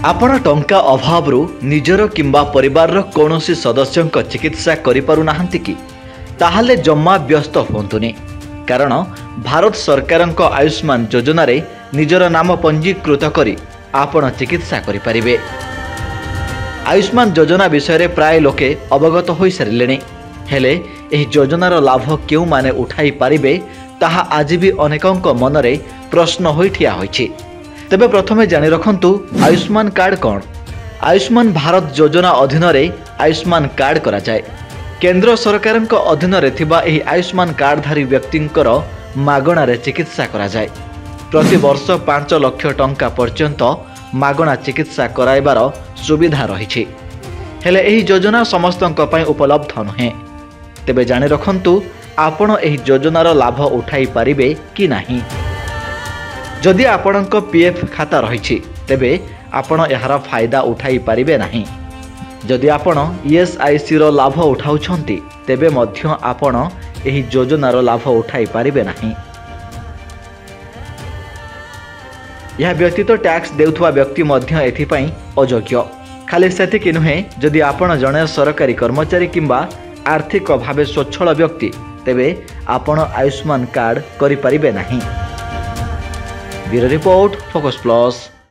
आपण टंका अभाव निजर किंबा परिवार कौनसी सदस्यों चिकित्सा करिपारु नाहंती कि ताहाले जम्मा व्यस्त होंतुनी कारण भारत सरकार आयुष्मान योजना रे निजर नाम पंजीकृत करी आपण चिकित्सा करिपारिबे। आयुष्मान योजना विषय प्राय लोके अवगत हो सारे हेले एही योजनार लाभ केउ माने उठाई पारिबे ताहा आज भी अनेकों मनरे प्रश्न होई ठिया होइछि। तेबे प्रथमे जानि रखंतु आयुष्मान कार्ड कौन। आयुष्मान भारत योजना अधीन रे आयुष्मान कार्ड करा जाए। केंद्र सरकार अधीन रे थिबा एही आयुष्मान कार्डधारी व्यक्तिंकर मागणा रे चिकित्सा करा जाए। प्रति वर्ष 5 लाख टंका पर्यंत मागणा चिकित्सा कराइबार सुविधा रहिछि। हेले एही योजना समस्तंक पय उपलब्ध नहे। तेबे जानि रखंतु आपण एही योजनार लाभ उठाई पारिबे कि नाही। जदि आपणक पीएफ खाता रही तेबे आपण यार फायदा उठाई पारिबे नाही। जदि आपण ईएसआईसी रो लाभ उठाउछंती तेबे मध्य आपण एही योजनार लाभ उठाई पारिबे नाही। यह व्यतीत टैक्स देउथवा व्यक्ति मध्य एथिपई अयोग्य। खाली सेतिकि नुहे जदि आपण जणे सरकारी कर्मचारी किंबा आर्थिक भावे स्वच्छल व्यक्ति तेबे आपण आयुष्मान कार्ड करि पारिबे नाही। Bureau report focus plus.